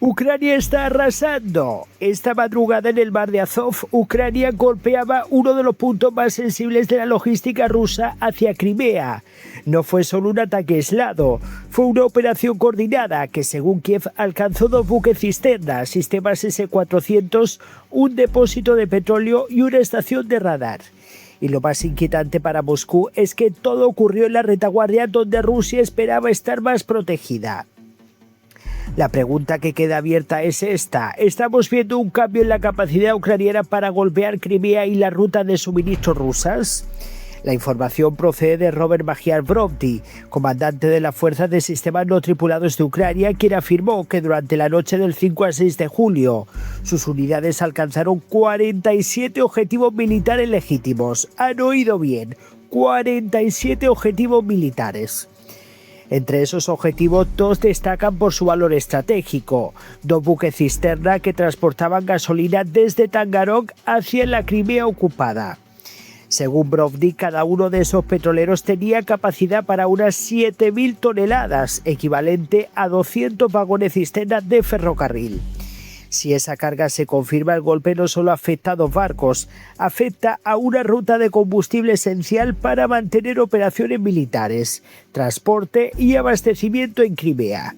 Ucrania está arrasando. Esta madrugada en el mar de Azov, Ucrania golpeaba uno de los puntos más sensibles de la logística rusa hacia Crimea. No fue solo un ataque aislado, fue una operación coordinada que, según Kiev, alcanzó 2 buques cisterna, sistemas S-400, un depósito de petróleo y una estación de radar. Y lo más inquietante para Moscú es que todo ocurrió en la retaguardia donde Rusia esperaba estar más protegida. La pregunta que queda abierta es esta: ¿estamos viendo un cambio en la capacidad ucraniana para golpear Crimea y la ruta de suministros rusas? La información procede de Robert Magyar-Brovdi, comandante de las Fuerzas de Sistemas No Tripulados de Ucrania, quien afirmó que durante la noche del 5 al 6 de julio sus unidades alcanzaron 47 objetivos militares legítimos. Han oído bien, 47 objetivos militares. Entre esos objetivos, 2 destacan por su valor estratégico: 2 buques cisterna que transportaban gasolina desde Tangarok hacia la Crimea ocupada. Según Brovdi, cada uno de esos petroleros tenía capacidad para unas 7.000 toneladas, equivalente a 200 vagones cisterna de ferrocarril. Si esa carga se confirma, el golpe no solo afecta a 2 barcos, afecta a una ruta de combustible esencial para mantener operaciones militares, transporte y abastecimiento en Crimea.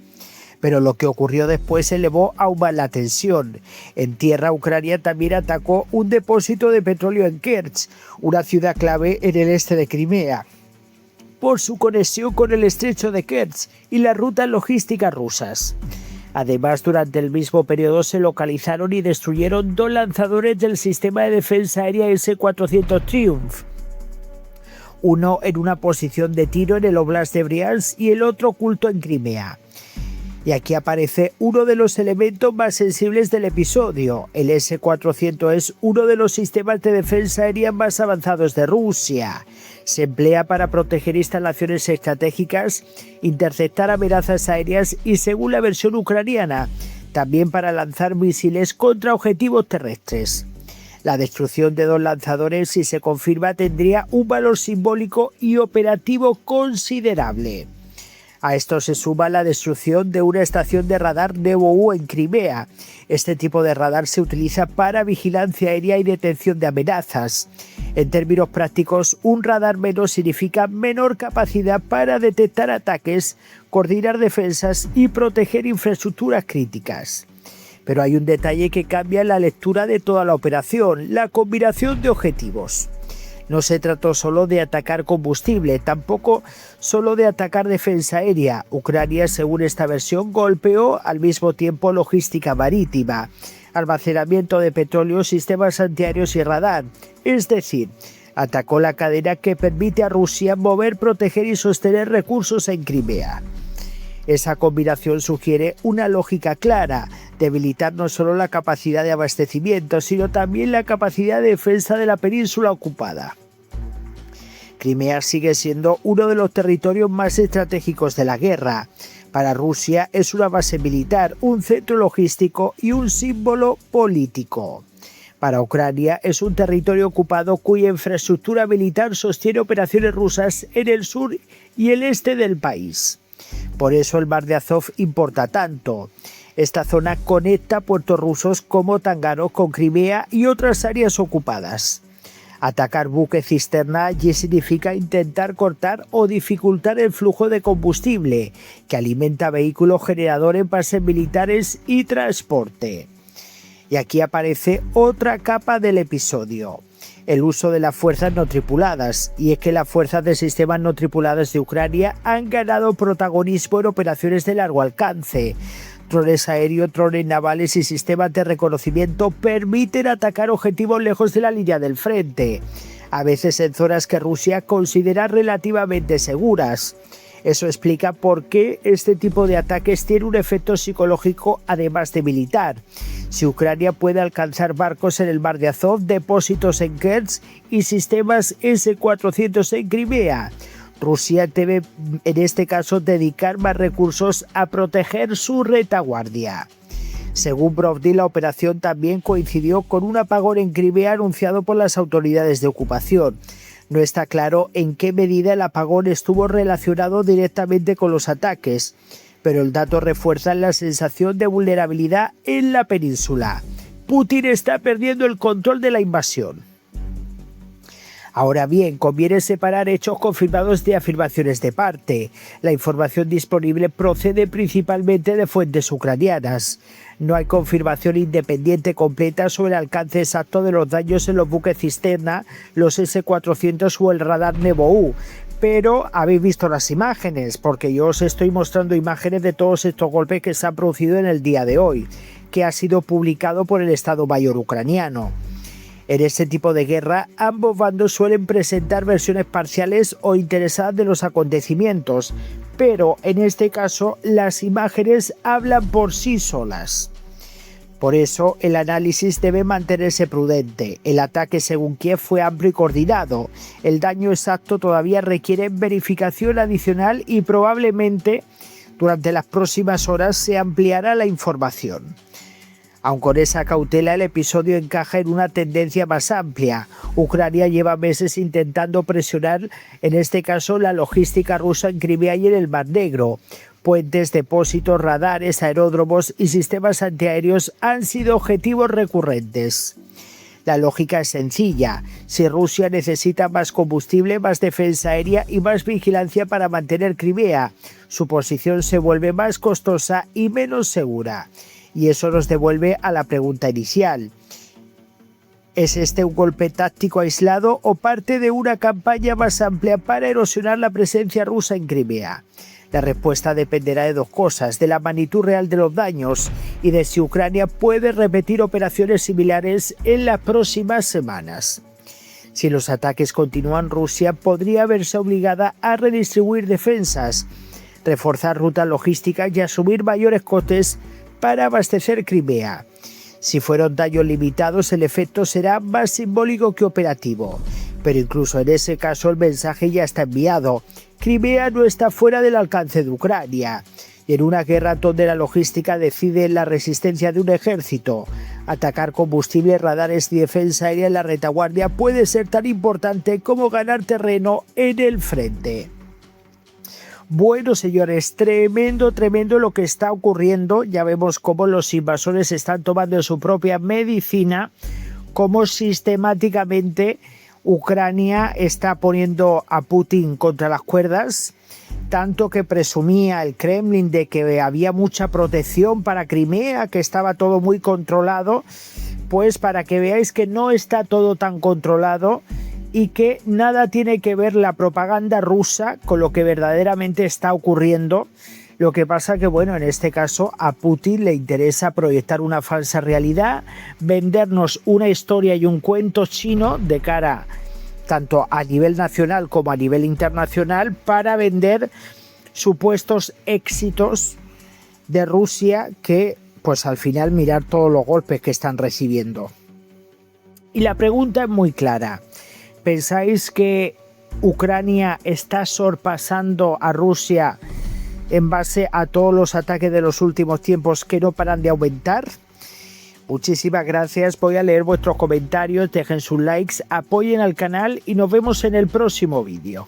Pero lo que ocurrió después elevó aún más la tensión. En tierra, Ucrania también atacó un depósito de petróleo en Kerch, una ciudad clave en el este de Crimea, por su conexión con el estrecho de Kerch y las rutas logísticas rusas. Además, durante el mismo periodo se localizaron y destruyeron 2 lanzadores del sistema de defensa aérea S-400 Triumph, uno en una posición de tiro en el Oblast de Briansk y el otro oculto en Crimea. Y aquí aparece uno de los elementos más sensibles del episodio. El S-400 es uno de los sistemas de defensa aérea más avanzados de Rusia. Se emplea para proteger instalaciones estratégicas, interceptar amenazas aéreas y, según la versión ucraniana, también para lanzar misiles contra objetivos terrestres. La destrucción de 2 lanzadores, si se confirma, tendría un valor simbólico y operativo considerable. A esto se suma la destrucción de una estación de radar NEVO-U en Crimea. Este tipo de radar se utiliza para vigilancia aérea y detección de amenazas. En términos prácticos, un radar menos significa menor capacidad para detectar ataques, coordinar defensas y proteger infraestructuras críticas. Pero hay un detalle que cambia la lectura de toda la operación: la combinación de objetivos. No se trató solo de atacar combustible, tampoco solo de atacar defensa aérea. Ucrania, según esta versión, golpeó al mismo tiempo logística marítima, almacenamiento de petróleo, sistemas antiaéreos y radar. Es decir, atacó la cadena que permite a Rusia mover, proteger y sostener recursos en Crimea. Esa combinación sugiere una lógica clara: debilitar no solo la capacidad de abastecimiento, sino también la capacidad de defensa de la península ocupada. Crimea sigue siendo uno de los territorios más estratégicos de la guerra. Para Rusia es una base militar, un centro logístico y un símbolo político. Para Ucrania es un territorio ocupado cuya infraestructura militar sostiene operaciones rusas en el sur y el este del país. Por eso el mar de Azov importa tanto. Esta zona conecta puertos rusos como Tangarok con Crimea y otras áreas ocupadas. Atacar buques cisterna allí significa intentar cortar o dificultar el flujo de combustible que alimenta vehículos, generadores, bases militares y transporte. Y aquí aparece otra capa del episodio: el uso de las fuerzas no tripuladas. Y es que las fuerzas de sistemas no tripuladas de Ucrania han ganado protagonismo en operaciones de largo alcance. Drones aéreos, drones navales y sistemas de reconocimiento permiten atacar objetivos lejos de la línea del frente, a veces en zonas que Rusia considera relativamente seguras. Eso explica por qué este tipo de ataques tiene un efecto psicológico además de militar. Si Ucrania puede alcanzar barcos en el mar de Azov, depósitos en Kerch y sistemas S-400 en Crimea, Rusia debe, en este caso, dedicar más recursos a proteger su retaguardia. Según Brovdi, la operación también coincidió con un apagón en Crimea anunciado por las autoridades de ocupación. No está claro en qué medida el apagón estuvo relacionado directamente con los ataques, pero el dato refuerza la sensación de vulnerabilidad en la península. Putin está perdiendo el control de la invasión. Ahora bien, conviene separar hechos confirmados de afirmaciones de parte. La información disponible procede principalmente de fuentes ucranianas. No hay confirmación independiente completa sobre el alcance exacto de los daños en los buques cisterna, los S-400 o el radar Nebou. Pero habéis visto las imágenes, porque yo os estoy mostrando imágenes de todos estos golpes que se han producido en el día de hoy, que ha sido publicado por el Estado Mayor ucraniano. En este tipo de guerra, ambos bandos suelen presentar versiones parciales o interesadas de los acontecimientos, pero en este caso las imágenes hablan por sí solas. Por eso, el análisis debe mantenerse prudente. El ataque, según Kiev, fue amplio y coordinado. El daño exacto todavía requiere verificación adicional y probablemente durante las próximas horas se ampliará la información. Aun con esa cautela, el episodio encaja en una tendencia más amplia. Ucrania lleva meses intentando presionar, en este caso, la logística rusa en Crimea y en el Mar Negro. Puentes, depósitos, radares, aeródromos y sistemas antiaéreos han sido objetivos recurrentes. La lógica es sencilla. Si Rusia necesita más combustible, más defensa aérea y más vigilancia para mantener Crimea, su posición se vuelve más costosa y menos segura. Y eso nos devuelve a la pregunta inicial. ¿Es este un golpe táctico aislado o parte de una campaña más amplia para erosionar la presencia rusa en Crimea? La respuesta dependerá de dos cosas: de la magnitud real de los daños y de si Ucrania puede repetir operaciones similares en las próximas semanas. Si los ataques continúan, Rusia podría verse obligada a redistribuir defensas, reforzar rutas logísticas y asumir mayores costes para abastecer Crimea. Si fueron daños limitados, el efecto será más simbólico que operativo. Pero incluso en ese caso el mensaje ya está enviado. Crimea no está fuera del alcance de Ucrania. Y en una guerra donde la logística decide la resistencia de un ejército, atacar combustible, radares y defensa aérea en la retaguardia puede ser tan importante como ganar terreno en el frente. Bueno, señores, tremendo lo que está ocurriendo. Ya vemos cómo los invasores están tomando su propia medicina, cómo sistemáticamente Ucrania está poniendo a Putin contra las cuerdas, tanto que presumía el Kremlin de que había mucha protección para Crimea, que estaba todo muy controlado. Pues para que veáis que no está todo tan controlado y que nada tiene que ver la propaganda rusa con lo que verdaderamente está ocurriendo. Lo que pasa que, bueno, en este caso a Putin le interesa proyectar una falsa realidad, vendernos una historia y un cuento chino de cara tanto a nivel nacional como a nivel internacional para vender supuestos éxitos de Rusia que, pues al final, mirar todos los golpes que están recibiendo. Y la pregunta es muy clara. ¿Pensáis que Ucrania está sorpasando a Rusia en base a todos los ataques de los últimos tiempos que no paran de aumentar? Muchísimas gracias, voy a leer vuestros comentarios, dejen sus likes, apoyen al canal y nos vemos en el próximo vídeo.